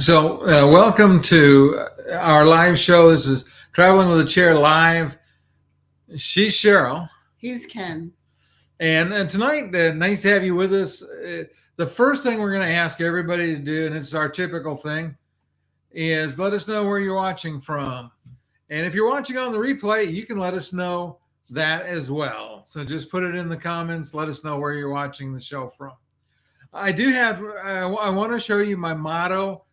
So, welcome to our live show. This is Traveling with a Chair Live. She's Cheryl. He's Ken. And tonight, nice to have you with us. The first thing we're going to ask everybody to do, and it's our typical thing, is let us know where you're watching from. And if you're watching on the replay, you can let us know that as well. So just put it in the comments. Let us know where you're watching the show from. I want to show you my motto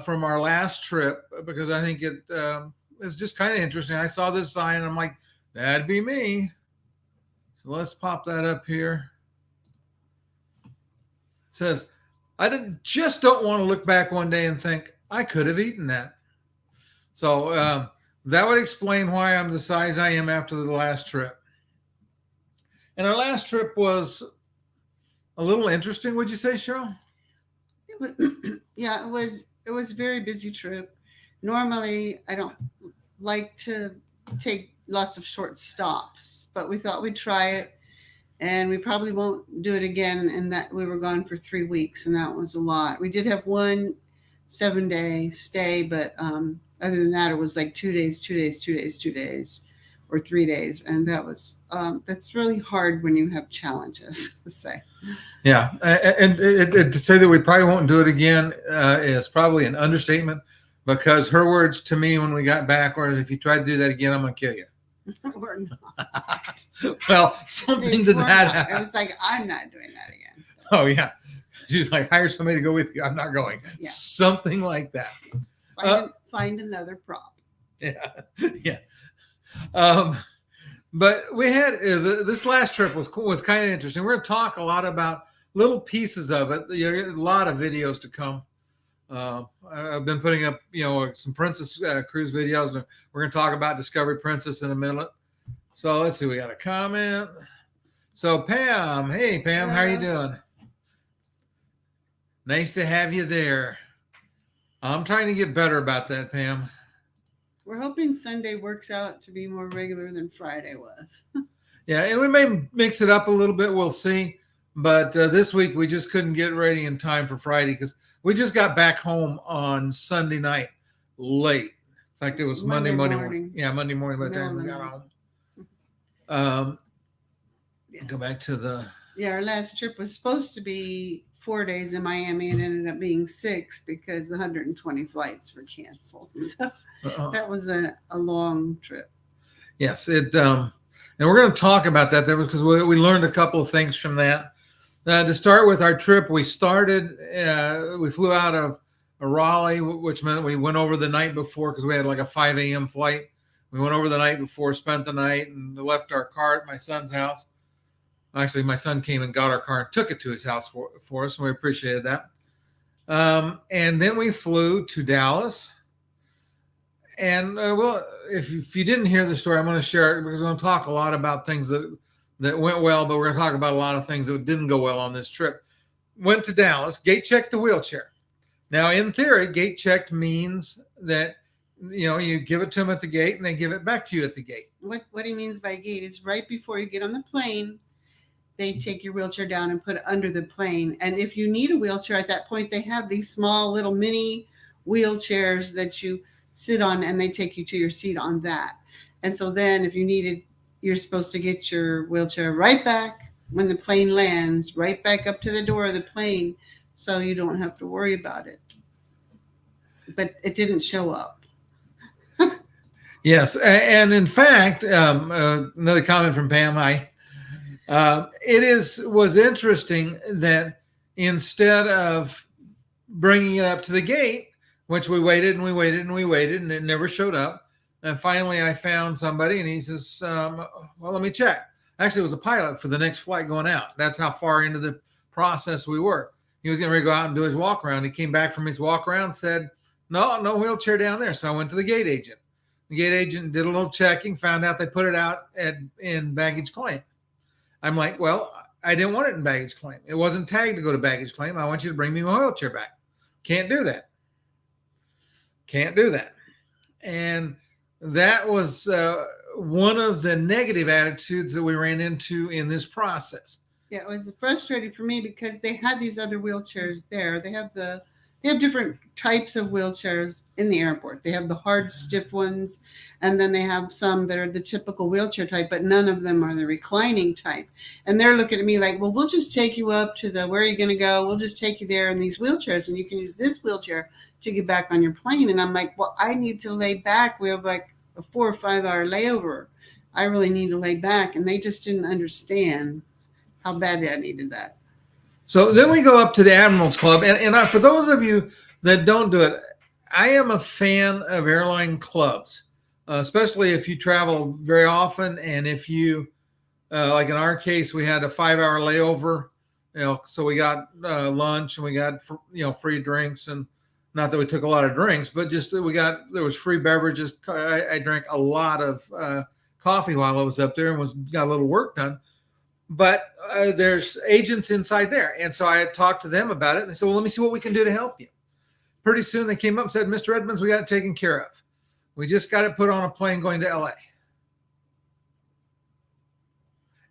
from our last trip, because I think it is just kind of interesting. I saw this sign and I'm like, that'd be me. So let's pop that up here. It says, just don't want to look back one day and think, I could have eaten that. So that would explain why I'm the size I am after the last trip. And our last trip was a little interesting, would you say, Cheryl? Yeah, it was a very busy trip. Normally, I don't like to take lots of short stops, but we thought we'd try it, and we probably won't do it again. And that we were gone for 3 weeks, and that was a lot. We did have one 7-day stay, but other than that, it was like 2 days, 2 days, 2 days, 2 days, or 3 days, and that was that's really hard when you have challenges. To say. Yeah, and to say that we probably won't do it again is probably an understatement, because her words to me when we got back were, if you try to do that again, I'm going to kill you. We're not. Well, something to that. It was like, I'm not doing that again. Oh, yeah. She's like, hire somebody to go with you. I'm not going. Yeah. Something like that. Find another prop. Yeah. Yeah. But we had this last trip was kind of interesting. We're going to talk a lot about little pieces of it. A lot of videos to come. I've been putting up, some Princess Cruise videos. We're going to talk about Discovery Princess in a minute. So let's see. We got a comment. So Pam, hey Pam, hello. How are you doing? Nice to have you there. I'm trying to get better about that, Pam. We're hoping Sunday works out to be more regular than Friday was. Yeah, and we may mix it up a little bit. We'll see. But this week, we just couldn't get ready in time for Friday because we just got back home on Sunday night late. In fact, it was Monday morning. Yeah, Monday morning by the time we got home. Go back to the... Yeah, our last trip was supposed to be 4 days in Miami and ended up being 6 because 120 flights were canceled. So that was a long trip. Yes, and we're going to talk about that there because we learned a couple of things from that. To start with our trip, we flew out of Raleigh, which meant we went over the night before because we had like a 5 a.m. flight. We went over the night before, spent the night, and left our car at my son's house. Actually, my son came and got our car and took it to his house for us, and we appreciated that. And then we flew to Dallas. And, if you didn't hear the story, I'm going to share it because we're going to talk a lot about things that went well, but we're going to talk about a lot of things that didn't go well on this trip. Went to Dallas, gate checked the wheelchair. Now, in theory, gate checked means that, you give it to them at the gate and they give it back to you at the gate. What he means by gate is right before you get on the plane, they take your wheelchair down and put it under the plane. And if you need a wheelchair at that point, they have these small little mini wheelchairs that you sit on, and they take you to your seat on that. And so then if you need it, you're supposed to get your wheelchair right back when the plane lands, right back up to the door of the plane, so you don't have to worry about it. But it didn't show up. Yes. And in fact, another comment from Pam, was interesting that instead of bringing it up to the gate, which we waited and we waited and we waited, and it never showed up. And finally, I found somebody, and he says, well, let me check. Actually, it was a pilot for the next flight going out. That's how far into the process we were. He was getting ready to go out and do his walk around. He came back from his walk around, said, no wheelchair down there. So I went to the gate agent. The gate agent did a little checking, found out they put it out in baggage claim. I'm like, well, I didn't want it in baggage claim. It wasn't tagged to go to baggage claim. I want you to bring me my wheelchair back. Can't do that. And that was one of the negative attitudes that we ran into in this process. Yeah, it was frustrating for me because they had these other wheelchairs there. They have the They have different types of wheelchairs in the airport. They have the hard, stiff ones, and then they have some that are the typical wheelchair type, but none of them are the reclining type. And they're looking at me like, well, we'll just take you up to the, where are you going to go? We'll just take you there in these wheelchairs, and you can use this wheelchair to get back on your plane. And I'm like, well, I need to lay back. We have like a 4 or 5 hour layover. I really need to lay back. And they just didn't understand how badly I needed that. So then we go up to the Admirals Club. And for those of you that don't do it, I am a fan of airline clubs, especially if you travel very often. And if you, like in our case, we had a 5 hour layover, so we got lunch and we got, free drinks. And not that we took a lot of drinks, but just there was free beverages. I drank a lot of coffee while I was up there and got a little work done. But there's agents inside there. And so I had talked to them about it. And they said, well, let me see what we can do to help you. Pretty soon they came up and said, Mr. Edmonds, we got it taken care of. We just got it put on a plane going to LA.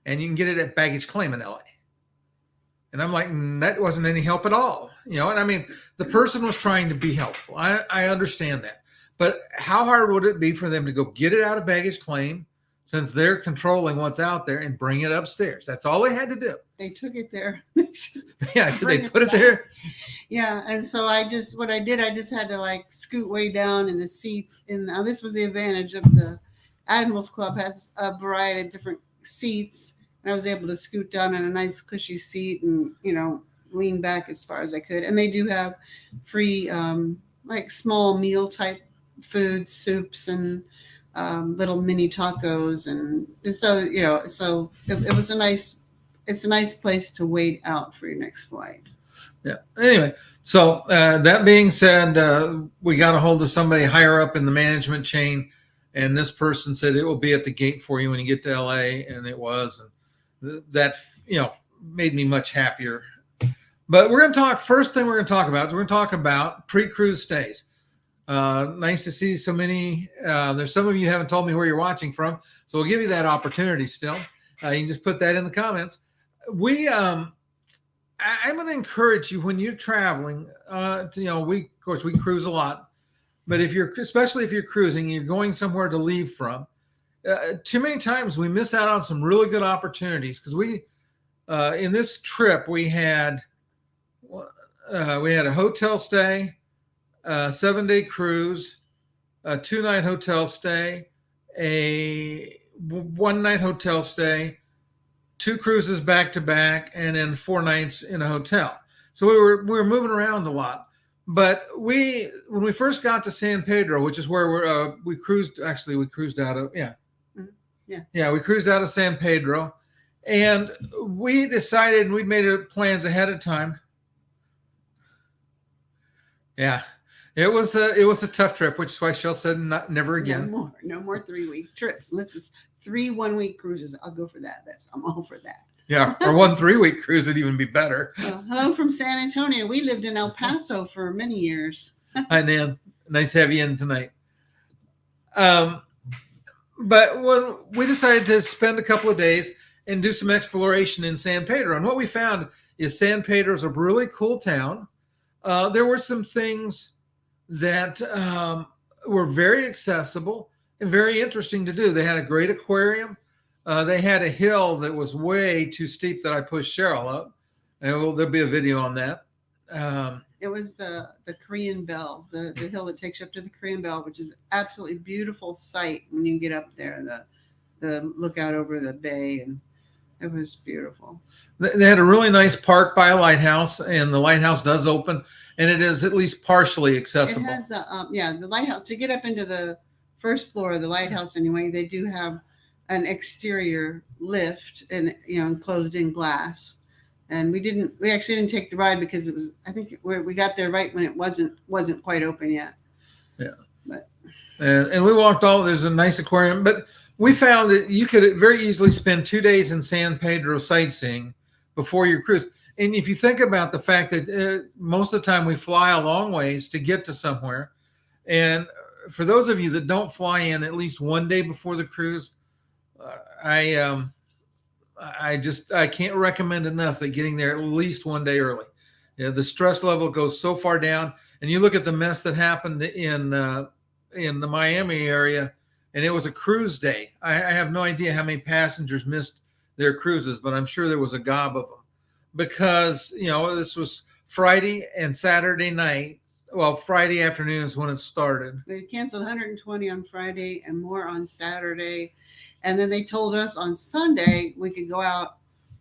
And you can get it at baggage claim in LA. And I'm like, that wasn't any help at all. And I mean, the person was trying to be helpful. I understand that. But how hard would it be for them to go get it out of baggage claim, since they're controlling what's out there, and bring it upstairs? That's all they had to do. They took it there. Yeah, so they put it there. Yeah, and so I just had to like scoot way down in the seats. And now this was the advantage of the Admirals Club, has a variety of different seats. And I was able to scoot down in a nice cushy seat and, lean back as far as I could. And they do have free, like small meal type foods, soups, and little mini tacos. And so, so it was it's a nice place to wait out for your next flight. Yeah. Anyway, so that being said, we got a hold of somebody higher up in the management chain, and this person said it will be at the gate for you when you get to LA, and it was. And that, made me much happier. But first thing we're going to talk about is we're going to talk about pre-cruise stays. Nice to see so many. There's some of you haven't told me where you're watching from, so we'll give you that opportunity still. You can just put that in the comments. I'm going to encourage you when you're traveling. We cruise a lot, but especially if you're cruising, you're going somewhere to leave from. Too many times we miss out on some really good opportunities, because in this trip we had a hotel stay, a 7-day cruise, a 2-night hotel stay, a 1-night hotel stay, 2 cruises back to back, and then 4 nights in a hotel. So we were moving around a lot. But when we first got to San Pedro, which is where we cruised. Actually, we cruised out of we cruised out of San Pedro, and we decided, and we made plans ahead of time. Yeah. It was a tough trip, which is why Shell said never again. No more 3-week trips. Unless it's 3 1-week cruises, I'll go for that. I'm all for that. Yeah, or 1 3-week cruise would even be better. Hello from San Antonio. We lived in El Paso for many years. Hi, Nan. Nice to have you in tonight. But when we decided to spend a couple of days and do some exploration in San Pedro, and what we found is San Pedro is a really cool town. There were some things that were very accessible and very interesting to do. They had a great aquarium. They had a hill that was way too steep that I pushed Cheryl up. And there'll be a video on that. It was the Korean Bell, the hill that takes you up to the Korean Bell, which is absolutely beautiful sight when you get up there. The look out over the bay, and it was beautiful. They had a really nice park by a lighthouse, and the lighthouse does open, and it is at least partially accessible. It has the lighthouse. To get up into the first floor of the lighthouse anyway, they do have an exterior lift and enclosed in glass. And we actually didn't take the ride because it was, I think we got there right when it wasn't quite open yet. Yeah. But and we walked there's a nice aquarium, but we found that you could very easily spend 2 days in San Pedro sightseeing before your cruise. And if you think about the fact that most of the time we fly a long ways to get to somewhere, and for those of you that don't fly in at least 1 day before the cruise, I can't recommend enough that getting there at least 1 day early. Yeah, the stress level goes so far down, and you look at the mess that happened in the Miami area, and it was a cruise day. I have no idea how many passengers missed their cruises, but I'm sure there was a gob of them because this was Friday and Saturday night. Well, Friday afternoon is when it started. They canceled 120 on Friday and more on Saturday. And then they told us on Sunday we could go out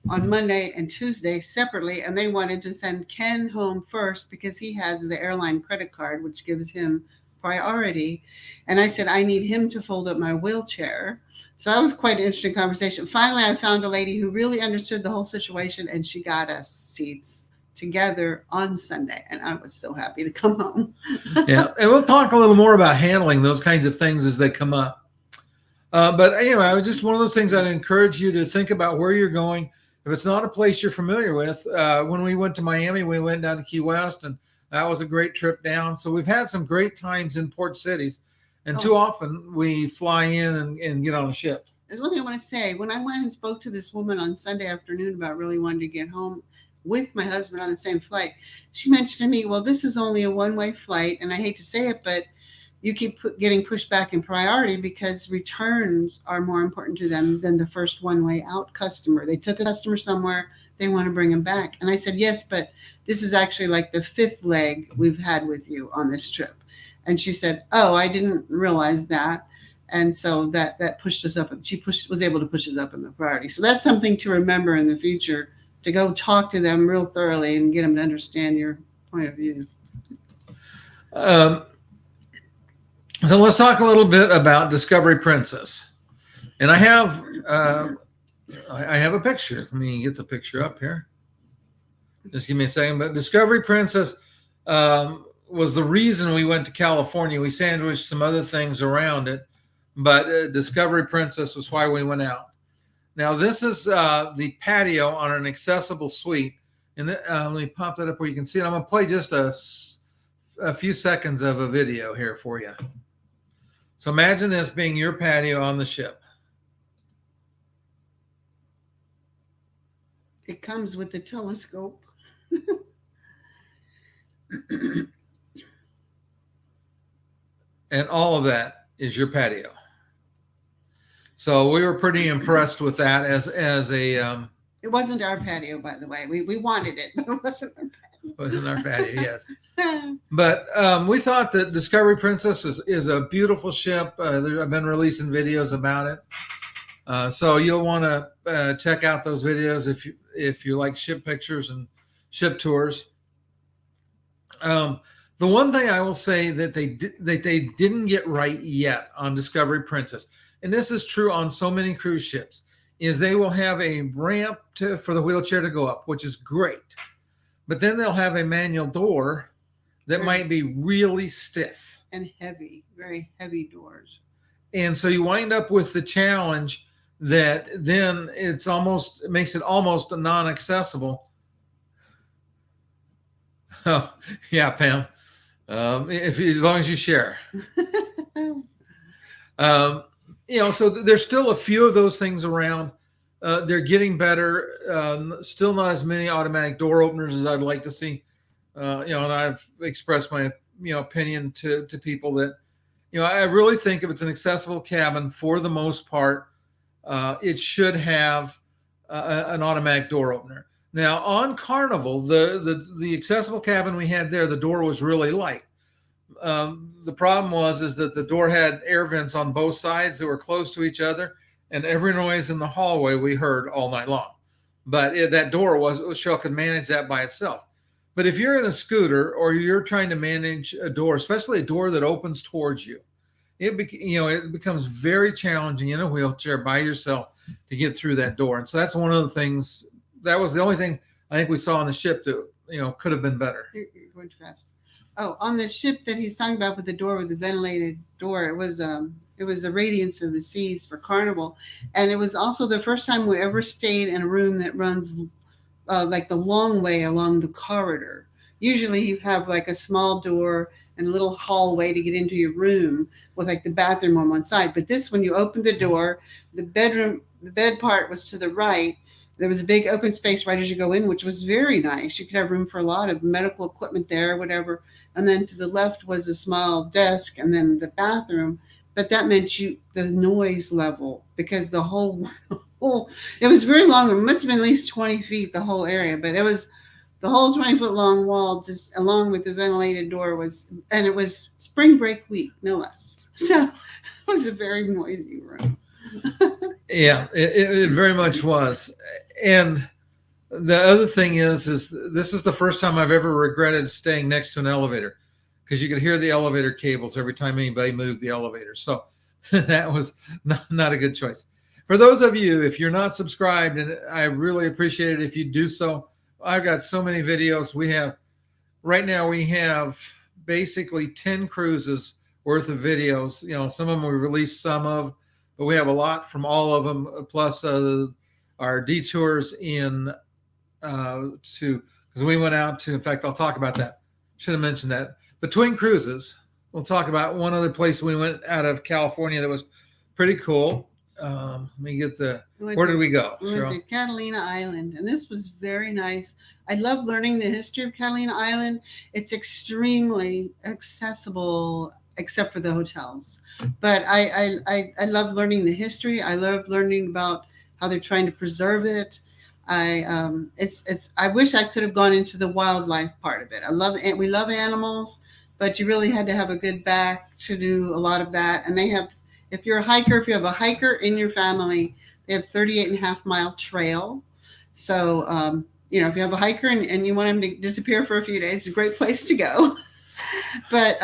on Monday and Tuesday separately. And they wanted to send Ken home first because he has the airline credit card, which gives him priority. And I said, I need him to fold up my wheelchair. So that was quite an interesting conversation. Finally, I found a lady who really understood the whole situation, and she got us seats together on Sunday, and I was so happy to come home. Yeah, and we'll talk a little more about handling those kinds of things as they come up. But anyway, it was just one of those things I'd encourage you to think about where you're going. If it's not a place you're familiar with, when we went to Miami, we went down to Key West, and that was a great trip down. So we've had some great times in port cities, and too often we fly in and get on a ship. There's one thing I want to say. When I went and spoke to this woman on Sunday afternoon about really wanting to get home with my husband on the same flight, she mentioned to me, well, this is only a one-way flight, and I hate to say it, but you keep getting pushed back in priority because returns are more important to them than the first one-way out customer. They took a customer somewhere, they want to bring them back. And I said, yes, but this is actually like the fifth leg we've had with you on this trip. And she said, oh, I didn't realize that. And so that pushed us up. She was able to push us up in the priority. So that's something to remember in the future, to go talk to them real thoroughly and get them to understand your point of view. So let's talk a little bit about Discovery Princess. And I have a picture. Let me get the picture up here. Just give me a second. But Discovery Princess was the reason we went to California. We sandwiched some other things around it, but Discovery Princess was why we went out. Now, this is the patio on an accessible suite. And let me pop that up where you can see it. I'm going to play just a few seconds of a video here for you. So imagine this being your patio on the ship. It comes with the telescope. And all of that is your patio. So we were pretty impressed with that as a. It wasn't our patio, by the way. We wanted it, but it wasn't our patio. Wasn't our patio, yes. But we thought that Discovery Princess is a beautiful ship. I've been releasing videos about it. So you'll want to check out those videos if you like ship pictures and ship tours. The one thing I will say that they didn't get right yet on Discovery Princess, and this is true on so many cruise ships, is they will have a ramp for the wheelchair to go up, which is great. But then they'll have a manual door that might be really stiff. And heavy, very heavy doors. And so you wind up with the challenge that then it makes it almost non-accessible. Oh, yeah, Pam. As long as you share. So there's still a few of those things around. They're getting better. Still not as many automatic door openers as I'd like to see. And I've expressed my opinion to people that I really think if it's an accessible cabin, for the most part, it should have an automatic door opener. Now on Carnival, the accessible cabin we had there, the door was really light. The problem is that the door had air vents on both sides that were close to each other, and every noise in the hallway we heard all night long. But that door could manage that by itself. But if you're in a scooter or you're trying to manage a door, especially a door that opens towards you, it becomes very challenging in a wheelchair by yourself to get through that door. And so that's one of the things. That was the only thing I think we saw on the ship that could have been better. You're going too fast. Oh, on the ship that he's talking about with the door, with the ventilated door, it was the Radiance of the Seas for Carnival, and it was also the first time we ever stayed in a room that runs like the long way along the corridor. Usually you have like a small door and a little hallway to get into your room with like the bathroom on one side. But this, when you opened the door, the bed part was to the right, there was a big open space right as you go in, which was very nice. You could have room for a lot of medical equipment there, whatever. And then to the left was a small desk and then the bathroom. But that meant the noise level, because the whole it was very long. It must have been at least 20 feet, the whole area, but it was the whole 20-foot long wall, just along with the ventilated door and it was spring break week, no less. So it was a very noisy room. Yeah, it very much was. And the other thing is this is the first time I've ever regretted staying next to an elevator, because you could hear the elevator cables every time anybody moved the elevator. So that was not a good choice. For those of you, if you're not subscribed, and I really appreciate it if you do so, I've got so many videos. Right now we have basically 10 cruises worth of videos. Some of them we released some of, but we have a lot from all of them, plus our detours because we went out to, in fact, I'll talk about that. Should have mentioned that. Between cruises, we'll talk about one other place we went out of California that was pretty cool. Let me get where did we go? We went to Catalina Island, and this was very nice. I love learning the history of Catalina Island. It's extremely accessible, except for the hotels. But I love learning the history. I love learning about how they're trying to preserve it. I wish I could have gone into the wildlife part of it. We love animals, but you really had to have a good back to do a lot of that. And if you have a hiker in your family, they have 38.5-mile trail. So, if you have a hiker and you want him to disappear for a few days, it's a great place to go. But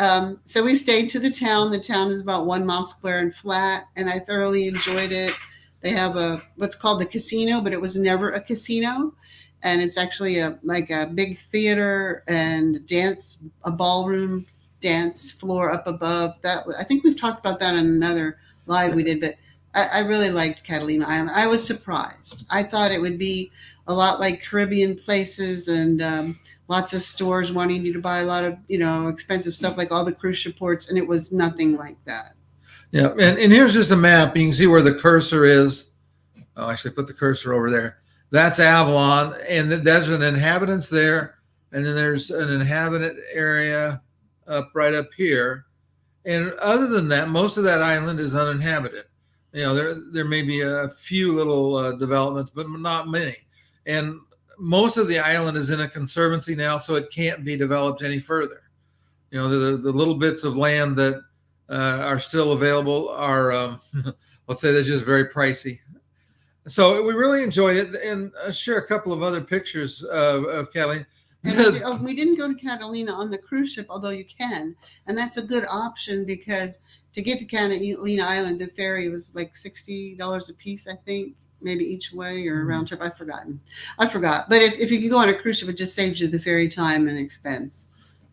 so we stayed to the town. The town is about 1 mile square and flat, and I thoroughly enjoyed it. They have what's called the casino, but it was never a casino. And it's actually like a big theater and a ballroom dance floor up above. I think we've talked about that on another live we did, but I really liked Catalina Island. I was surprised. I thought it would be a lot like Caribbean places and lots of stores wanting you to buy a lot of, expensive stuff like all the cruise ship ports, and it was nothing like that. Yeah, and here's just a map. You can see where the cursor is. Oh, actually, put the cursor over there. That's Avalon, and there's an inhabitants there, and then there's an inhabited area right up here. And other than that, most of that island is uninhabited. There may be a few little developments, but not many. And most of the island is in a conservancy now, so it can't be developed any further. The little bits of land that are still available are, let's say, they're just very pricey. So we really enjoyed it, and I'll share a couple of other pictures of Catalina. We didn't go to Catalina on the cruise ship, although you can, and that's a good option because to get to Catalina Island, the ferry was like $60 a piece, I think, maybe each way or round trip. I forgot. But if you can go on a cruise ship, it just saves you the ferry time and expense.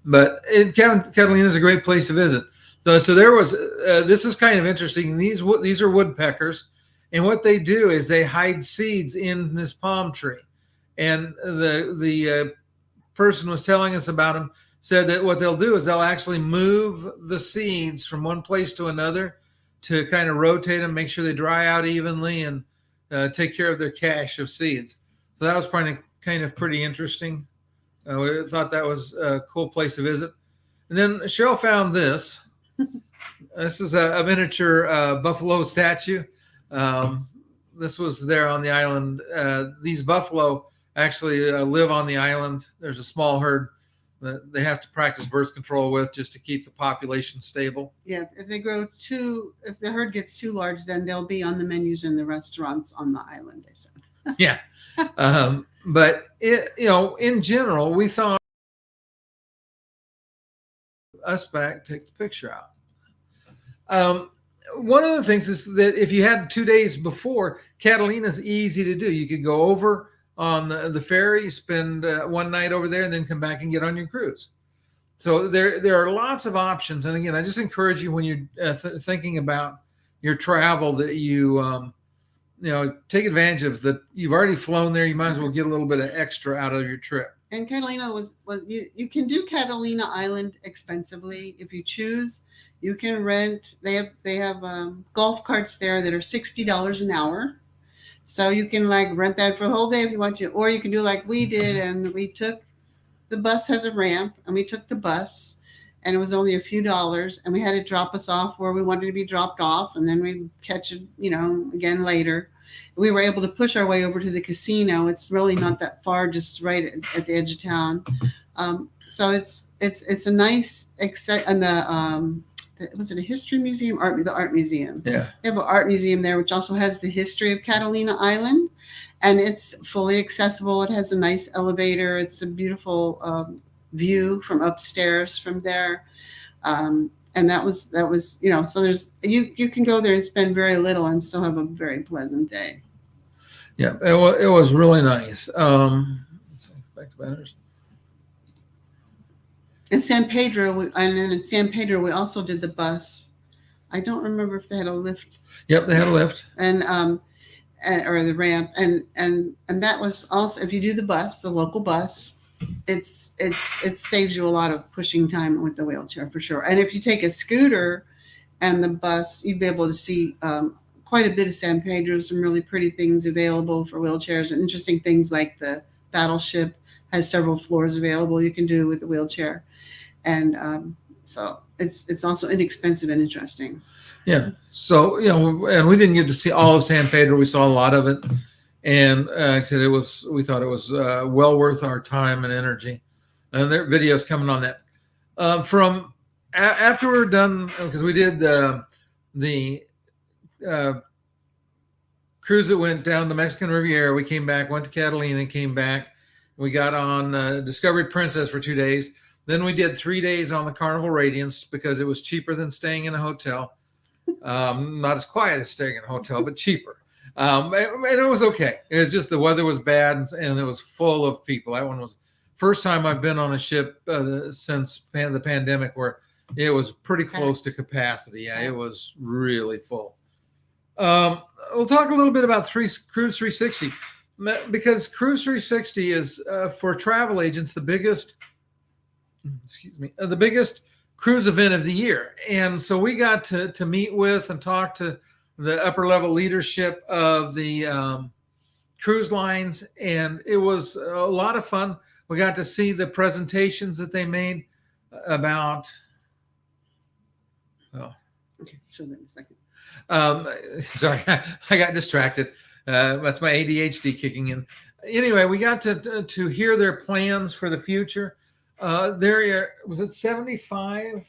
But Catalina is a great place to visit. So there was. This is kind of interesting. These are woodpeckers, and what they do is they hide seeds in this palm tree, and the person was telling us about them said that what they'll do is they'll actually move the seeds from one place to another to kind of rotate them, make sure they dry out evenly, and take care of their cache of seeds. So that was kind of pretty interesting. We thought that was a cool place to visit. And then Cheryl found this. This is a miniature buffalo statue. This was there on the island. These buffalo actually live on the island. There's a small herd that they have to practice birth control with just to keep the population stable. Yeah, if the herd gets too large, then they'll be on the menus in the restaurants on the island, they said. Yeah. But in general, we thought us back, take the picture out. One of the things is that if you had 2 days before, Catalina's easy to do. You could go over on the ferry, spend one night over there, and then come back and get on your cruise. So there are lots of options. And again, I just encourage you when you're thinking about your travel that you take advantage of that. You've already flown there. You might as well get a little bit of extra out of your trip. And Catalina was you can do Catalina Island expensively if you choose. You can rent. They have golf carts there that are $60 an hour. So you can like rent that for the whole day if you want to, or you can do like we did, and we took the bus has a ramp, and we took the bus, and it was only a few dollars, and we had it drop us off where we wanted to be dropped off, and then we catch it, again later. We were able to push our way over to the casino. It's really not that far, just right at the edge of town. So it's a nice and was it a history museum? The art museum. Yeah. They have an art museum there, which also has the history of Catalina Island, and it's fully accessible. It has a nice elevator. It's a beautiful view from upstairs from there. And that was so there's you can go there and spend very little and still have a very pleasant day. Yeah, it was really nice. Back to banners. In San Pedro, and then in San Pedro, we also did the bus. I don't remember if they had a lift. Yep, they had a lift. Or the ramp, and that was also, if you do the bus, the local bus, it saves you a lot of pushing time with the wheelchair for sure. And if you take a scooter and the bus, you'd be able to see quite a bit of San Pedro, some really pretty things available for wheelchairs, and interesting things like the battleship has several floors available you can do with the wheelchair. And so it's also inexpensive and interesting. Yeah. So, and we didn't get to see all of San Pedro. We saw a lot of it. And like I said, we thought it was well worth our time and energy. And there are videos coming on that. After we're done, because we did the cruise that went down the Mexican Riviera. We came back, went to Catalina, and came back. We got on Discovery Princess for 2 days. Then we did 3 days on the Carnival Radiance because it was cheaper than staying in a hotel. Not as quiet as staying in a hotel, but cheaper. And it was okay. It was just the weather was bad and it was full of people. That one was first time I've been on a ship since the pandemic where it was pretty close to capacity. Yeah, it was really full. We'll talk a little bit about Cruise 360 because Cruise 360 is for travel agents the biggest cruise event of the year. And so we got to meet with and talk to the upper level leadership of the cruise lines. And it was a lot of fun. We got to see the presentations that they made about, Okay, show them a second. Sorry, I got distracted. That's my ADHD kicking in. Anyway, we got to hear their plans for the future. Was it 75?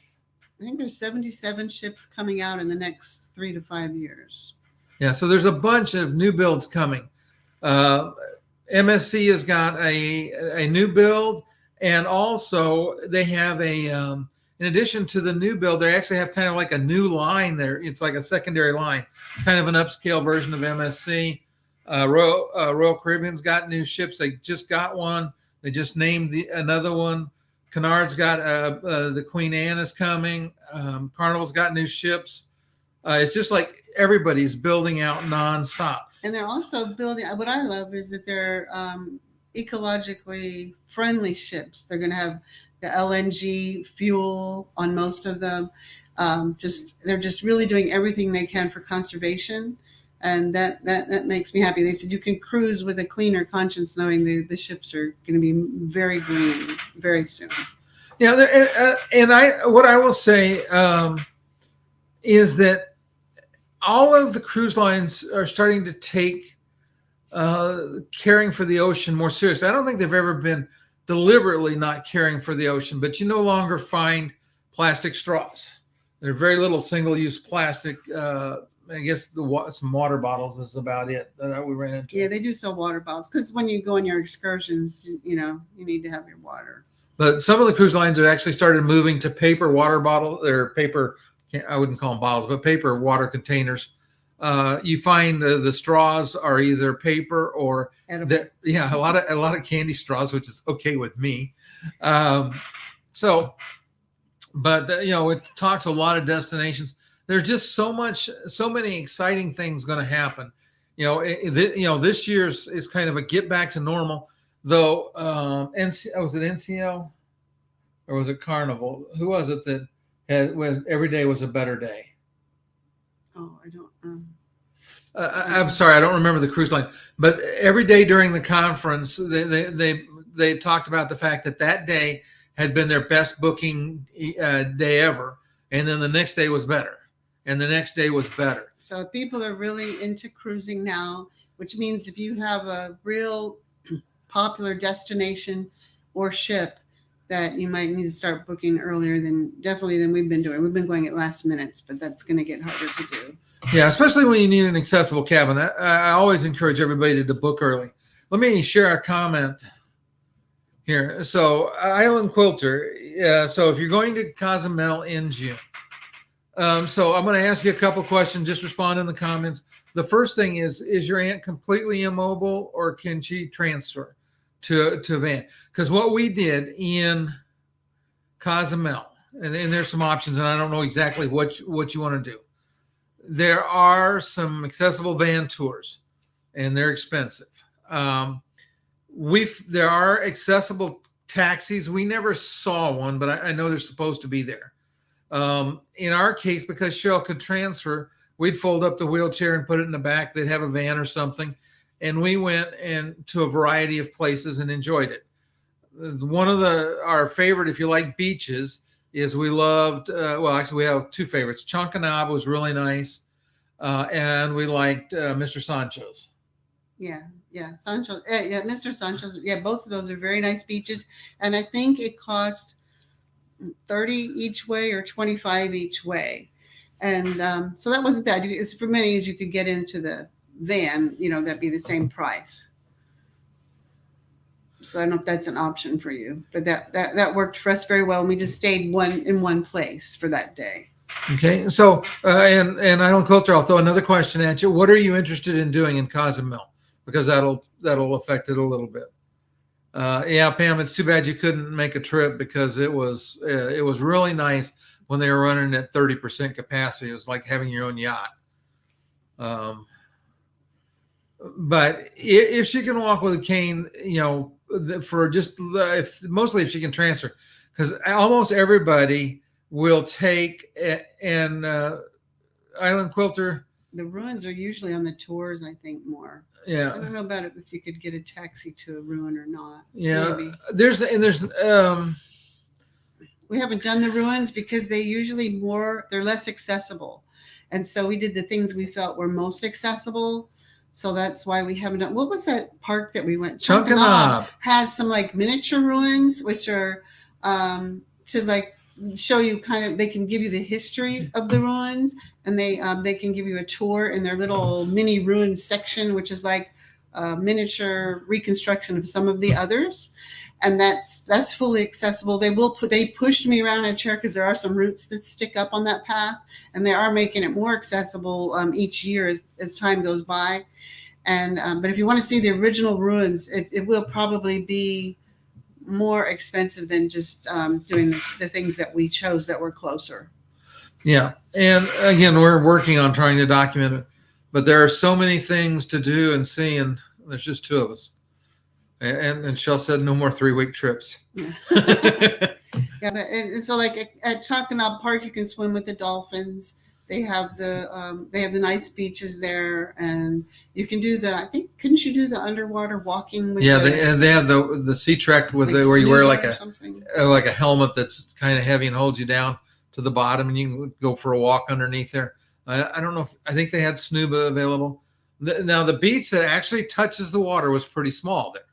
I think there's 77 ships coming out in the next 3 to 5 years. Yeah, so there's a bunch of new builds coming. MSC has got a new build, and also they have in addition to the new build, they actually have kind of like a new line there. It's like a secondary line. It's kind of an upscale version of MSC. Royal Caribbean's got new ships. They just got one. They just named another one. Cunard's got the Queen Anne is coming. Carnival's got new ships. It's just like everybody's building out nonstop. And they're also building. What I love is that they're ecologically friendly ships. They're going to have the LNG fuel on most of them. They're just really doing everything they can for conservation. And that makes me happy. They said you can cruise with a cleaner conscience knowing the ships are going to be very green very soon. Yeah, and what I will say is that all of the cruise lines are starting to take caring for the ocean more seriously. I don't think they've ever been deliberately not caring for the ocean, but you no longer find plastic straws. There's very little single-use plastic. I guess some water bottles is about it that we ran into. Yeah, they do sell water bottles because when you go on your excursions, you need to have your water. But some of the cruise lines have actually started moving to paper water bottles or paper. I wouldn't call them bottles, but paper water containers. You find the straws are either paper or a lot of candy straws, which is okay with me. But it talks to a lot of destinations. There's just so many exciting things going to happen. This year's is kind of a get back to normal, though. Was it NCL or was it Carnival? Who was it that had when every day was a better day? Oh, I don't. I'm sorry, I don't remember the cruise line, but every day during the conference, they talked about the fact that that day had been their best booking day ever, and then the next day was better, and the next day was better. So people are really into cruising now, which means if you have a real popular destination or ship, that you might need to start booking earlier than we've been doing. We've been going at last minutes, but that's going to get harder to do. Yeah, especially when you need an accessible cabin. I always encourage everybody to book early. Let me share a comment here. So, Island Quilter. So, if you're going to Cozumel in June, so I'm going to ask you a couple questions. Just respond in the comments. The first thing is your aunt completely immobile, or can she transfer to van? Because what we did in Cozumel, and there's some options, and I don't know exactly what you want to do. There are some accessible van tours, and they're expensive. There are accessible taxis. We never saw one, but I know they're supposed to be there. In our case, because Cheryl could transfer, we'd fold up the wheelchair and put it in the back. They'd have a van or something, and we went to a variety of places and enjoyed it. One of our favorite, if you like beaches, is we loved, actually we have two favorites. Chonkanab was really nice. And we liked Mr. Sancho's. Yeah, Sancho. Yeah, Mr. Sancho's. Yeah, both of those are very nice beaches. And I think it cost $30 each way or $25 each way. And so that wasn't bad. For many, as you could get into the van, that'd be the same price. So I don't know if that's an option for you, but that worked for us very well. And we just stayed in one place for that day. Okay. So, and Island Quilter, I'll throw another question at you. What are you interested in doing in Cozumel? Because that'll affect it a little bit. Yeah, Pam, it's too bad you couldn't make a trip, because it was really nice when they were running at 30% capacity. It was like having your own yacht. But if she can walk with a cane, for just mostly if she can transfer, because almost everybody will take an Island Quilter. The ruins are usually on the tours, I think, more. Yeah. I don't know about it if you could get a taxi to a ruin or not. Yeah. Maybe. There's we haven't done the ruins because they're less accessible. And so we did the things we felt were most accessible. So that's why we haven't done. What was that park that we went? Chonkanab has some like miniature ruins, which are to like show you they can give you the history of the ruins, and they can give you a tour in their little mini ruins section, which is like a miniature reconstruction of some of the others. And that's fully accessible. They pushed me around in a chair because there are some roots that stick up on that path, and they are making it more accessible each year as time goes by. And but if you want to see the original ruins, it will probably be more expensive than just doing the things that we chose that were closer. Yeah. And again, we're working on trying to document it, but there are so many things to do and see, and there's just two of us. And Shell said no more 3-week trips. Yeah. Yeah, but and so like at Chonkanab Park, you can swim with the dolphins. They have the nice beaches there, and you can do couldn't you do the underwater walking? With they have the sea trek with like where you wear like a a helmet that's kind of heavy and holds you down to the bottom, and you can go for a walk underneath there. I don't know I think they had snuba available. Now the beach that actually touches the water was pretty small there,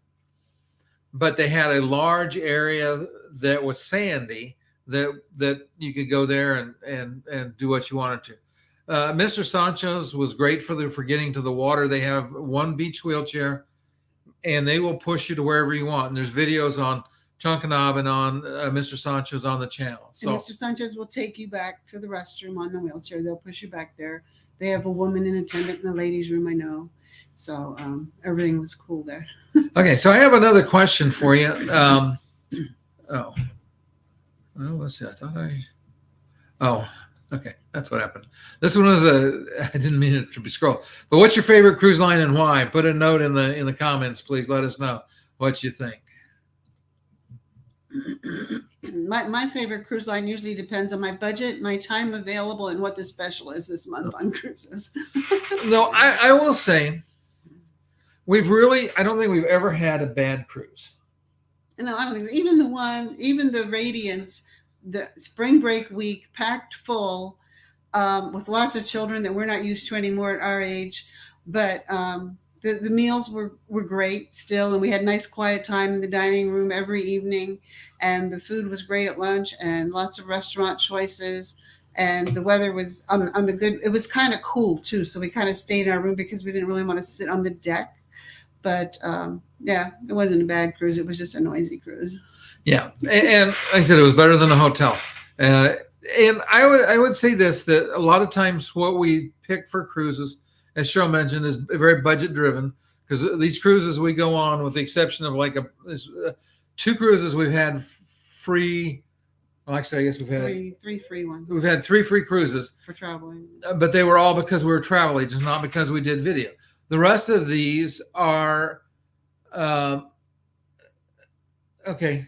but they had a large area that was sandy that you could go there and do what you wanted to. Mr. Sancho's was great for getting to the water. They have one beach wheelchair, and they will push you to wherever you want. And there's videos on Chonkanab and on Mr. Sancho's on the channel. So and Mr. Sancho's will take you back to the restroom on the wheelchair. They'll push you back there. They have a woman in attendant in the ladies' room, I know. So everything was cool there. Okay, so I have another question for you. Well, let's see. Okay. That's what happened. This one was I didn't mean it to be scrolled. But what's your favorite cruise line and why? Put a note in the comments, please. Let us know what you think. My favorite cruise line usually depends on my budget, my time available, and what the special is this month on cruises. No, I will say I don't think we've ever had a bad cruise. No, I don't think so. Even the Radiance, the spring break week, packed full, with lots of children that we're not used to anymore at our age. But the meals were great still, and we had nice quiet time in the dining room every evening, and the food was great at lunch, and lots of restaurant choices. And the weather was on the good. It was kind of cool too, so we kind of stayed in our room because we didn't really want to sit on the deck. But yeah, it wasn't a bad cruise. It was just a noisy cruise. Yeah, and like I said, it was better than a hotel. And I would say this, that a lot of times what we pick for cruises, as Cheryl mentioned, is very budget driven, because these cruises we go on, with the exception of like two cruises we've had free. Well, actually, I guess we've had three free ones. We've had 3 free cruises for traveling, but they were all because we were travel agents, not because we did video. The rest of these are okay.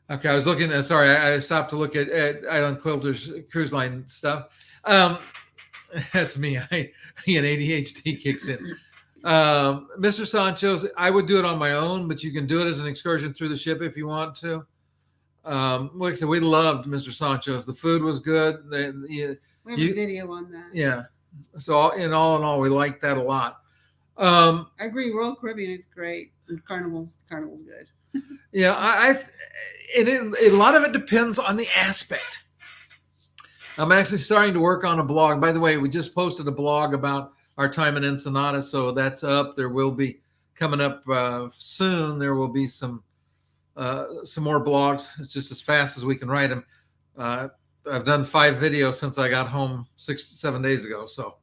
Okay, I was looking at. Sorry, I stopped to look at Island Quilter's cruise line stuff. That's me. An ADHD kicks in. Mr. Sancho's, I would do it on my own, but you can do it as an excursion through the ship if you want to. Like I said, we loved Mr. Sancho's. The food was good. we have a video on that. Yeah. So in all, we liked that a lot. I agree. Royal Caribbean is great, and Carnival's good. Yeah, a lot of it depends on the aspect. I'm actually starting to work on a blog. By the way, we just posted a blog about our time in Ensenada, so that's up. There will be coming up soon. There will be some more blogs. It's just as fast as we can write them. I've done 5 videos since I got home 6-7 days ago, so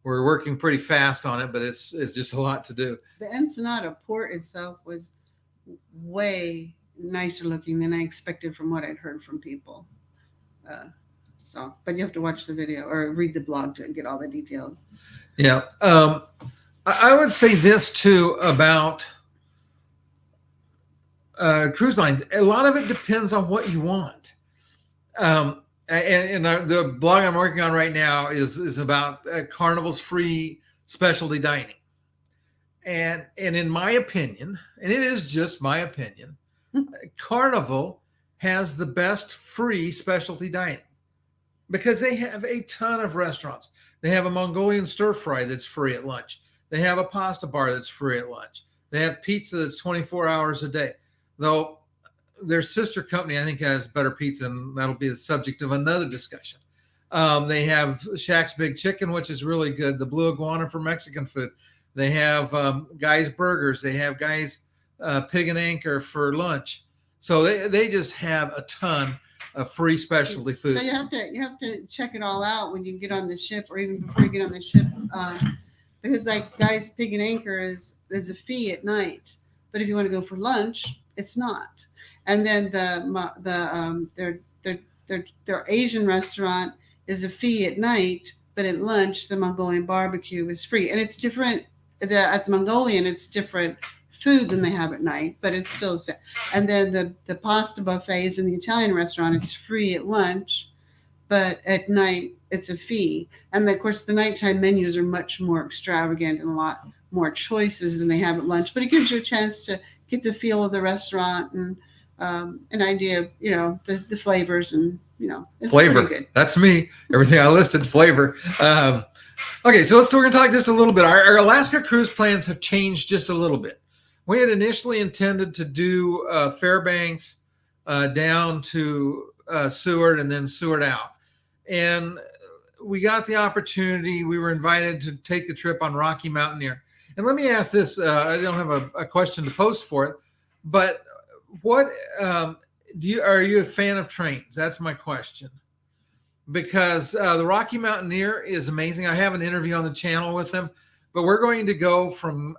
we're working pretty fast on it. But it's just a lot to do. The Ensenada port itself was way nicer looking than I expected from what I'd heard from people. But you have to watch the video or read the blog to get all the details. Yeah. I would say this too about cruise lines. A lot of it depends on what you want. And the blog I'm working on right now is about Carnival's free specialty dining. And in my opinion, and it is just my opinion, Carnival has the best free specialty dining because they have a ton of restaurants. They have a Mongolian stir fry that's free at lunch. They have a pasta bar that's free at lunch. They have pizza that's 24 hours a day. Though their sister company, I think, has better pizza, and that'll be the subject of another discussion. They have Shaq's Big Chicken, which is really good. The Blue Iguana for Mexican food. They have Guy's Burgers. They have Guy's Pig and Anchor for lunch. So they just have a ton of free specialty food. So you have to check it all out when you get on the ship, or even before you get on the ship, because like Guy's Pig and Anchor is a fee at night, but if you want to go for lunch, it's not. And then their Asian restaurant is a fee at night, but at lunch the Mongolian barbecue is free, and it's different. At the Mongolian, it's different food than they have at night, but it's still the same. And then the pasta buffets in the Italian restaurant, it's free at lunch, but at night it's a fee. And of course, the nighttime menus are much more extravagant and a lot more choices than they have at lunch. But it gives you a chance to get the feel of the restaurant and an idea of the flavors, and it's flavor. Pretty good. That's me. Everything I listed, flavor. Okay, so we're going to talk just a little bit. Our Alaska cruise plans have changed just a little bit. We had initially intended to do Fairbanks down to Seward and then Seward out. And we got the opportunity. We were invited to take the trip on Rocky Mountaineer. And let me ask this. I don't have a question to post for it, but what are you a fan of trains? That's my question. Because the Rocky Mountaineer is amazing. I have an interview on the channel with them, but we're going to go from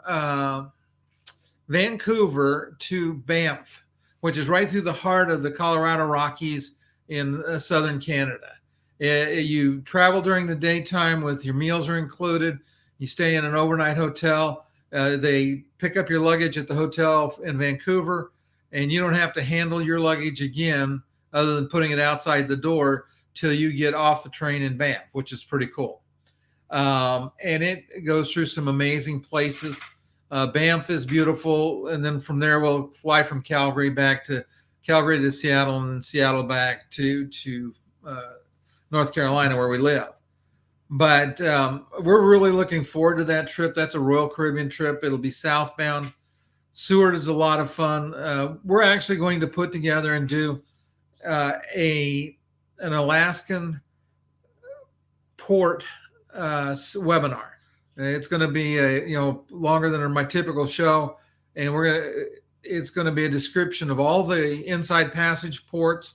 Vancouver to Banff, which is right through the heart of the Colorado Rockies in southern Canada. You travel during the daytime with your meals are included. You stay in an overnight hotel. They pick up your luggage at the hotel in Vancouver, and you don't have to handle your luggage again other than putting it outside the door till you get off the train in Banff, which is pretty cool. And it goes through some amazing places. Banff is beautiful, and then from there we'll fly from Calgary to Seattle, and then Seattle back to North Carolina, where we live. But we're really looking forward to that trip. That's a Royal Caribbean trip. It'll be southbound. Seward is a lot of fun. We're actually going to put together and do an Alaskan port webinar. It's going to be longer than my typical show, and it's going to be a description of all the inside passage ports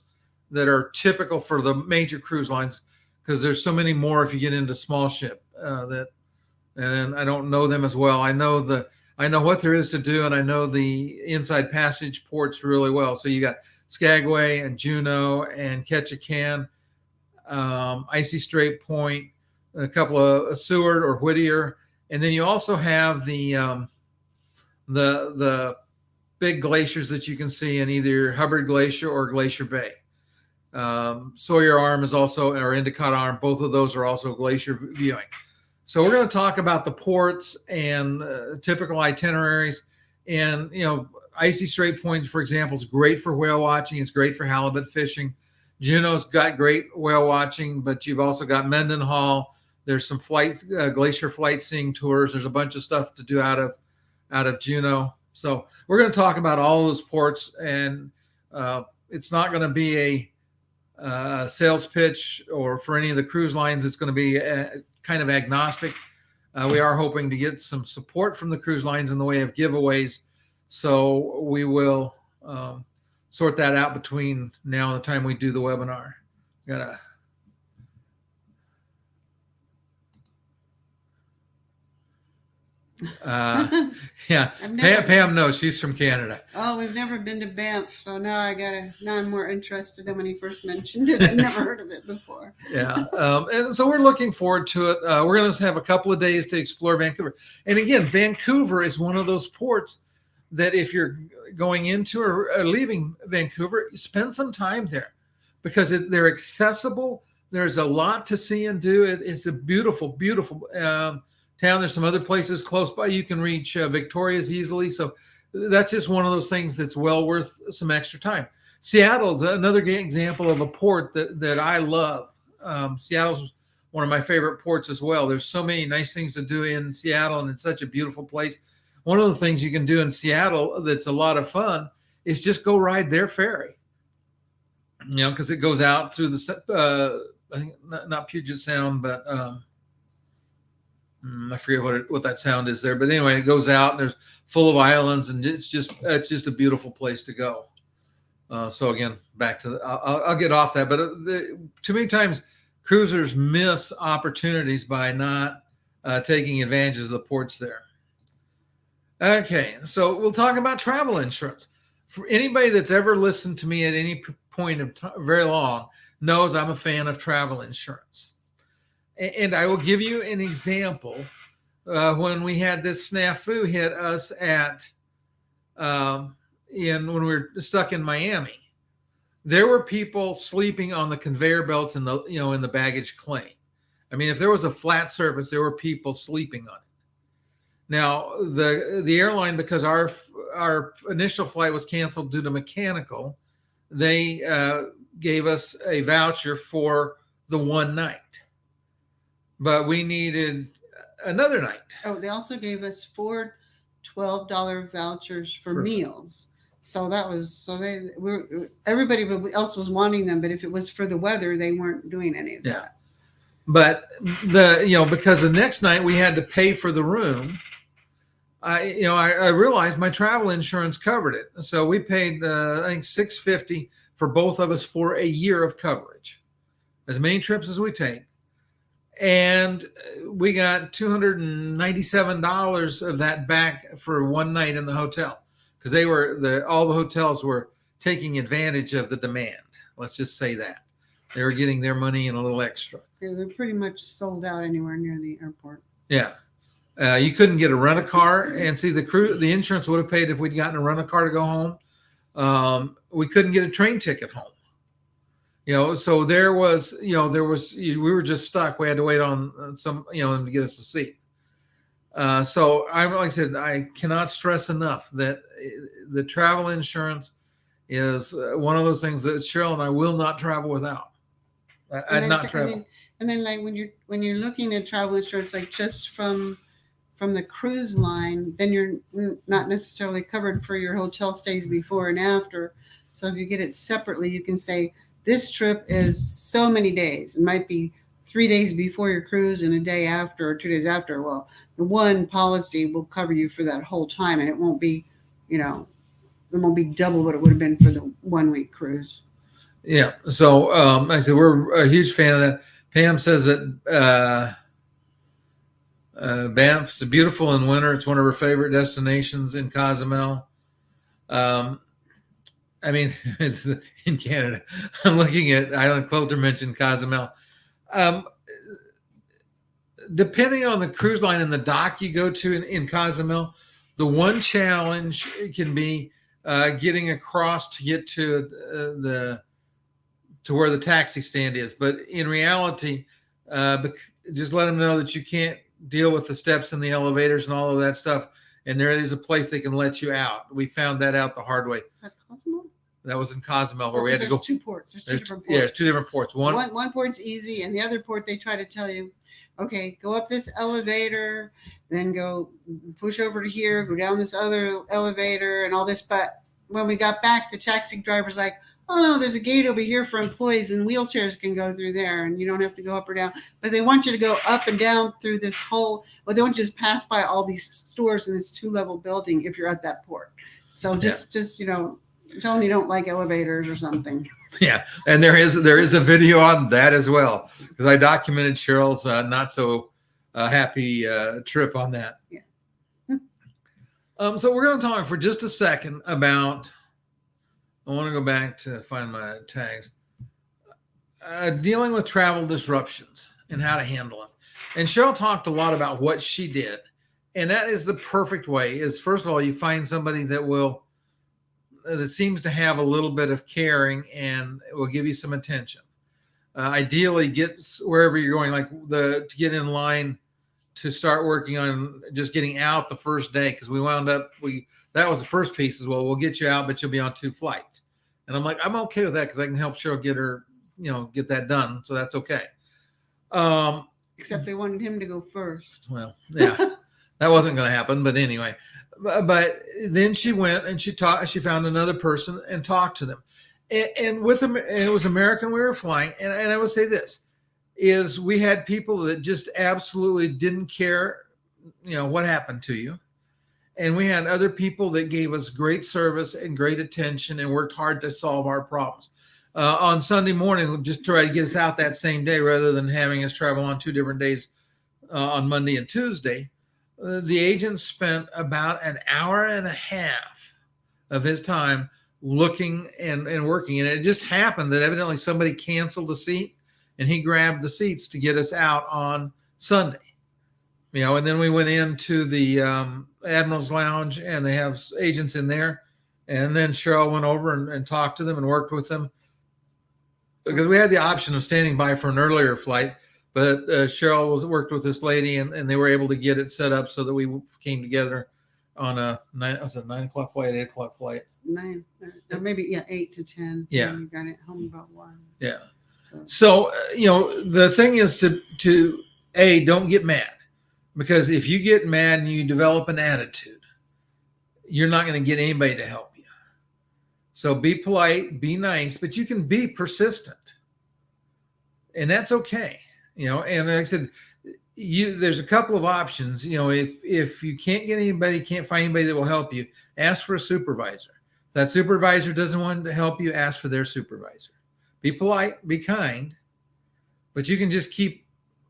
that are typical for the major cruise lines, because there's so many more if you get into small ship and I don't know them as well. I know what there is to do, and I know the inside passage ports really well. So you got Skagway and Juneau and Ketchikan, Icy Strait Point, a couple of Seward or Whittier, and then you also have the big glaciers that you can see in either Hubbard Glacier or Glacier Bay. Sawyer Arm is also, or Endicott Arm, both of those are also glacier viewing. So we're going to talk about the ports and typical itineraries. And, Icy Strait Point, for example, is great for whale watching. It's great for halibut fishing. Juneau's got great whale watching, but you've also got Mendenhall. There's some glacier flight seeing tours. There's a bunch of stuff to do out of Juneau. So we're going to talk about all those ports, and it's not going to be a sales pitch or for any of the cruise lines. It's going to be kind of agnostic. We are hoping to get some support from the cruise lines in the way of giveaways. So we will sort that out between now and the time we do the webinar. Yeah. Pam knows, she's from Canada. Oh, we've never been to Banff, so now I'm more interested than when he first mentioned it. I've never heard of it before. Yeah, and so we're looking forward to it. We're going to have a couple of days to explore Vancouver, and again, Vancouver is one of those ports that if you're going into or leaving Vancouver, spend some time there, because they're accessible. There's a lot to see and do. It's a beautiful, beautiful town. There's some other places close by. You can reach Victoria's easily. So that's just one of those things that's well worth some extra time. Seattle's another example of a port that I love. Seattle's one of my favorite ports as well. There's so many nice things to do in Seattle, and it's such a beautiful place. One of the things you can do in Seattle that's a lot of fun is just go ride their ferry. Because it goes out through the I think not Puget Sound, but I forget what that sound is there, but anyway, it goes out and there's full of islands, and it's just a beautiful place to go. So again, back to I'll get off that, but too many times cruisers miss opportunities by not taking advantage of the ports there. Okay, so we'll talk about travel insurance. For anybody that's ever listened to me at any point of time, very long, knows I'm a fan of travel insurance. And I will give you an example. When we had this snafu hit us when we were stuck in Miami, there were people sleeping on the conveyor belts in the baggage claim. I mean, if there was a flat surface, there were people sleeping on it. Now, the airline, because our initial flight was canceled due to mechanical, they gave us a voucher for the one night. But we needed another night. Oh, they also gave us 4 $12 vouchers for meals. So everybody else was wanting them, but if it was for the weather, they weren't doing any of that. But because the next night we had to pay for the room, I realized my travel insurance covered it. So we paid I think $650 for both of us for a year of coverage, as many trips as we take. And we got $297 of that back for one night in the hotel, because all the hotels were taking advantage of the demand. Let's just say that they were getting their money and a little extra. Yeah, they're pretty much sold out anywhere near the airport. Yeah, you couldn't get a rent-a-car, and see the insurance would have paid if we'd gotten a rent-a-car to go home. We couldn't get a train ticket home. So there was, we were just stuck. We had to wait on some, them to get us a seat. So like I said, I cannot stress enough that the travel insurance is one of those things that Cheryl and I will not travel without. I'd not travel. And then like when you're looking at travel insurance, like just from the cruise line, then you're not necessarily covered for your hotel stays before and after. So if you get it separately, you can say this trip is so many days. It might be 3 days before your cruise and a day after or 2 days after. Well, the one policy will cover you for that whole time, and it won't be, it won't be double what it would have been for the 1 week cruise. Yeah. So like I said, we're a huge fan of that. Pam says that Banff's beautiful in winter. It's one of her favorite destinations in Cozumel. I mean, it's in Canada. I'm looking at Island Quilter mentioned Cozumel. Depending on the cruise line and the dock you go to in Cozumel, the one challenge can be getting across to get to where the taxi stand is. But in reality, just let them know that you can't deal with the steps and the elevators and all of that stuff. And there is a place they can let you out. We found that out the hard way. Is that Cozumel? That was in Cozumel where we had to go. Two ports. There's two different ports. Yeah, there's two different ports. One port's easy, and the other port they try to tell you, okay, go up this elevator, then go push over to here, go down this other elevator, and all this. But when we got back, the taxi driver's like, oh no, there's a gate over here for employees, and wheelchairs can go through there, and you don't have to go up or down. But they want you to go up and down through this whole. Well, they want you to pass by all these stores in this 2-level building if you're at that port. So just tell them you don't like elevators or something. Yeah, and there is a video on that as well, because I documented Cheryl's not so happy trip on that. Yeah. So we're going to talk for just a second about. I want to go back to find my tags. Dealing with travel disruptions and how to handle them. And Cheryl talked a lot about what she did, and that is the perfect way. Is first of all, you find somebody that seems to have a little bit of caring and will give you some attention. Ideally, get wherever you're going, like to get in line to start working on just getting out the first day, because we wound up that was the first piece as well. We'll get you out, but you'll be on 2 flights. And I'm like, I'm okay with that because I can help Cheryl get that done. So that's okay. Except they wanted him to go first. Well, yeah, that wasn't going to happen. But anyway, but then she went and she found another person and talked to them. And with them, and it was American we were flying. And I would say this is we had people that just absolutely didn't care, what happened to you. And we had other people that gave us great service and great attention and worked hard to solve our problems. On Sunday morning, just try to get us out that same day rather than having us travel on 2 different days on Monday and Tuesday. The agent spent about an hour and a half of his time looking and working. And it just happened that evidently somebody canceled a seat and he grabbed the seats to get us out on Sunday. And then we went into the Admiral's Lounge, and they have agents in there. And then Cheryl went over and talked to them and worked with them, because we had the option of standing by for an earlier flight. But Cheryl worked with this lady, and they were able to get it set up so that we came together on a 9 o'clock flight, 8 o'clock flight. 9, or maybe 8 to 10. Yeah, and you got it home about 1. Yeah. So the thing is to don't get mad. Because if you get mad and you develop an attitude, you're not going to get anybody to help you. So be polite, be nice, but you can be persistent. And that's okay. And like I said, there's a couple of options. If you can't find anybody that will help you, ask for a supervisor. If that supervisor doesn't want to help you, ask for their supervisor. Be polite, be kind, but you can just keep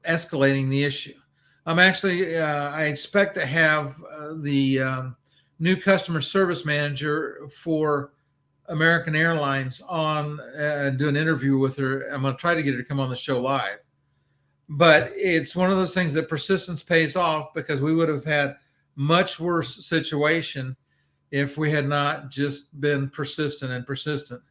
escalating the issue. I'm actually, I expect to have the new customer service manager for American Airlines on and do an interview with her. I'm going to try to get her to come on the show live. But it's one of those things that persistence pays off, because we would have had much worse situation if we had not just been persistent and persistent.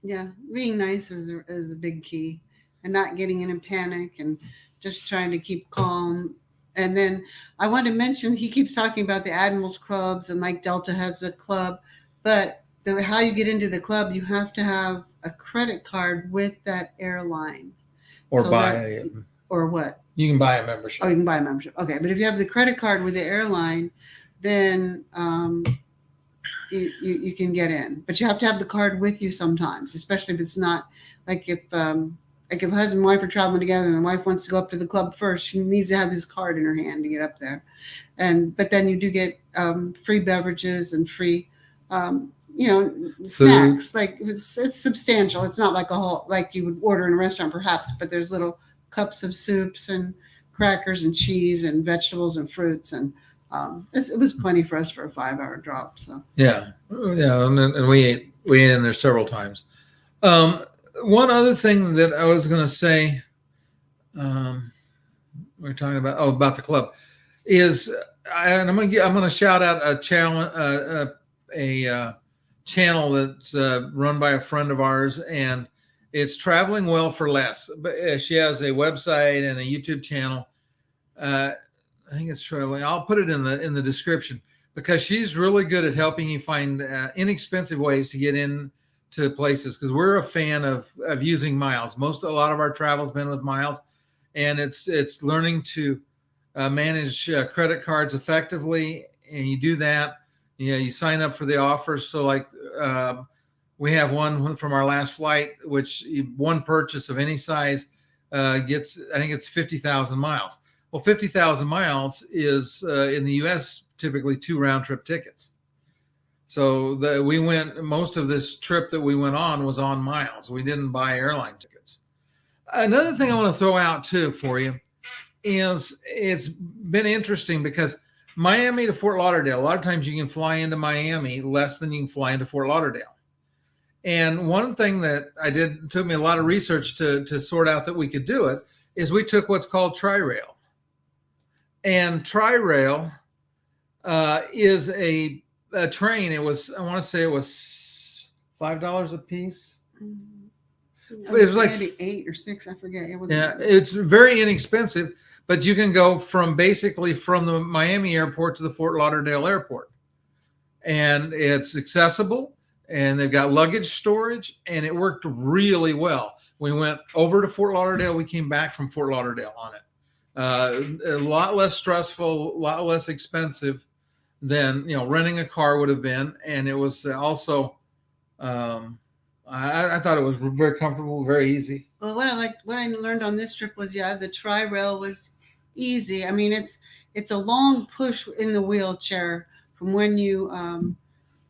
Yeah, being nice is a big key, and not getting in a panic and just trying to keep calm. And then I want to mention he keeps talking about the admirals clubs and like Delta has a club, but how you get into the club, you have to have a credit card with that airline. Or So buy that, a, or what? you can buy a membership. Oh, you can buy a membership. Okay, but if you have the credit card with the airline, then you can get in, but you have to have the card with you sometimes, especially if it's not like if husband and wife are traveling together and the wife wants to go up to the club first, she needs to have his card in her hand to get up there. And but then you do get free beverages and free snacks. Like it's substantial. It's not like a whole like you would order in a restaurant perhaps, but there's little cups of soups and crackers and cheese and vegetables and fruits and it was plenty for us for a 5-hour drop. So yeah, and we ate in there several times. One other thing that I was going to say, we're talking about the club, is I'm going to shout out a channel that's run by a friend of ours, and it's Traveling Well for Less. But she has a website and a YouTube channel. I think it's traveling. I'll put it in the description because she's really good at helping you find inexpensive ways to get in to places, because we're a fan of using miles. A lot of our travel's been with miles, and it's learning to manage credit cards effectively. And you do that, you sign up for the offers. So like we have one from our last flight, which one purchase of any size gets, I think it's 50,000 miles. Well, 50,000 miles is in the U.S. typically 2 round trip tickets. So most of this trip that we went on was on miles. We didn't buy airline tickets. Another thing I want to throw out too for you is it's been interesting because Miami to Fort Lauderdale, a lot of times you can fly into Miami less than you can fly into Fort Lauderdale. And one thing that it took me a lot of research to sort out that we could do it, is we took what's called Tri-Rail. And Tri-Rail is a train. I want to say it was $5 a piece. It was like maybe 8 or 6. I forget. It's very inexpensive, but you can go basically from the Miami airport to the Fort Lauderdale airport, and it's accessible, and they've got luggage storage, and it worked really well. We went over to Fort Lauderdale. We came back from Fort Lauderdale on it. A lot less stressful, a lot less expensive than renting a car would have been, and it was also I thought it was very comfortable, very easy. Well, what I learned on this trip was the Tri-Rail was easy. I mean, it's a long push in the wheelchair from when you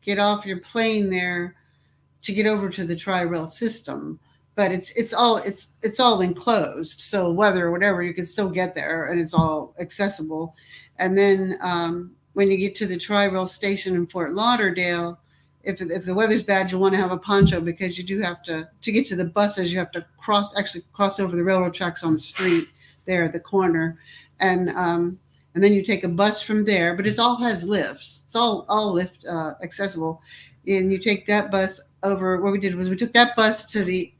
get off your plane there to get over to the Tri-Rail system. But it's all enclosed, so weather or whatever, you can still get there, and it's all accessible. And then when you get to the Tri-Rail station in Fort Lauderdale, if the weather's bad, you'll want to have a poncho, because you do have to get to the buses. You have to cross over the railroad tracks on the street there at the corner, and then you take a bus from there. But it all has lifts. It's all lift accessible, and you take that bus over. What we did was we took that bus to the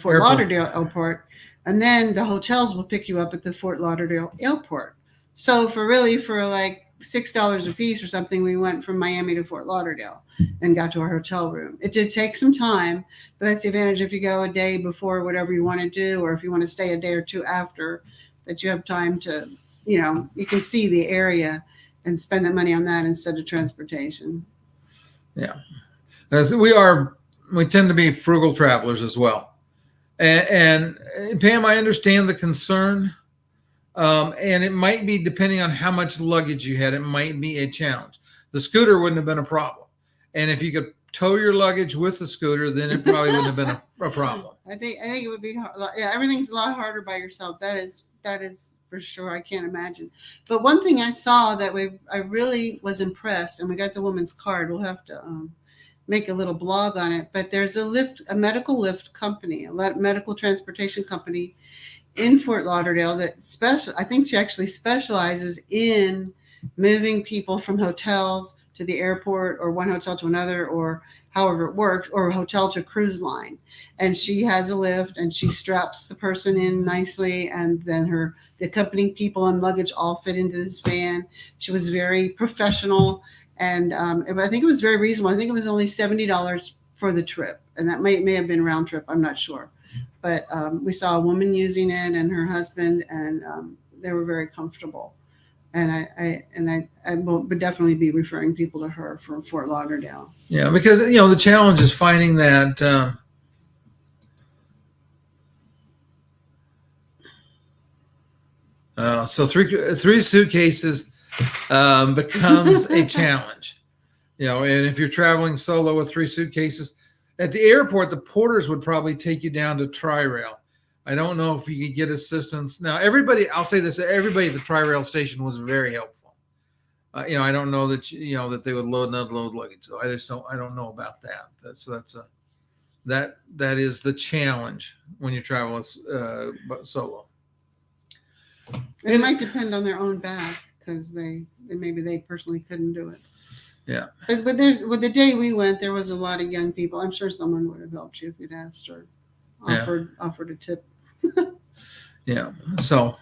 Fort Lauderdale airport, and then the hotels will pick you up at the Fort Lauderdale airport. So for like $6 a piece or something, we went from Miami to Fort Lauderdale and got to our hotel room. It did take some time, but that's the advantage if you go a day before whatever you want to do, or if you want to stay a day or two after, that you have time to, you can see the area and spend that money on that instead of transportation. Yeah. As we tend to be frugal travelers as well. And Pam, I understand the concern. And it might be, depending on how much luggage you had, it might be a challenge. The scooter wouldn't have been a problem. And if you could tow your luggage with the scooter, then it probably wouldn't have been a problem. I think it would be hard. Yeah, everything's a lot harder by yourself. That is for sure. I can't imagine. But one thing I saw that I really was impressed, and we got the woman's card. We'll have to make a little blog on it. But there's a medical lift company, a medical transportation company in Fort Lauderdale I think she actually specializes in moving people from hotels to the airport or one hotel to another or however it works, or a hotel to cruise line. And she has a lift and she straps the person in nicely, and then the accompanying people and luggage all fit into this van. She was very professional, and I think it was very reasonable. I think it was only $70 for the trip, and that may have been round trip. I'm not sure, but we saw a woman using it and her husband, and they were very comfortable. And I would definitely be referring people to her from Fort Lauderdale. Yeah, because the challenge is finding that. So three suitcases becomes a challenge. And if you're traveling solo with three suitcases, at the airport, the porters would probably take you down to Tri-Rail. I don't know if you could get assistance. Now, I'll say this, everybody at the Tri-Rail station was very helpful. I don't know that, that they would load and unload luggage. So I don't know about that. That is the challenge when you travel solo. It might depend on their own bag, because maybe they personally couldn't do it. Yeah. But the day we went, there was a lot of young people. I'm sure someone would have helped you if you'd asked or offered a tip. Yeah. So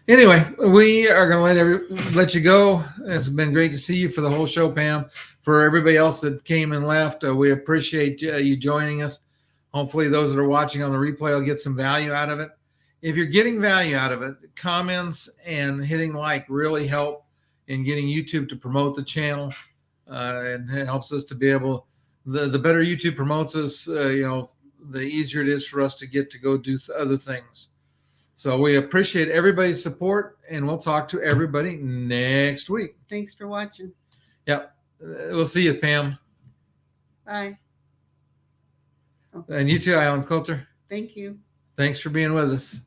anyway, we are going to let you go. It's been great to see you for the whole show, Pam. For everybody else that came and left, we appreciate you joining us. Hopefully those that are watching on the replay will get some value out of it. If you're getting value out of it, comments and hitting like really help in getting YouTube to promote the channel. And it helps us to be able, the better YouTube promotes us, the easier it is for us to go do other things. So we appreciate everybody's support, and we'll talk to everybody next week. Thanks for watching. Yep. We'll see you, Pam. Bye. And you too, Alan Coulter. Thank you. Thanks for being with us.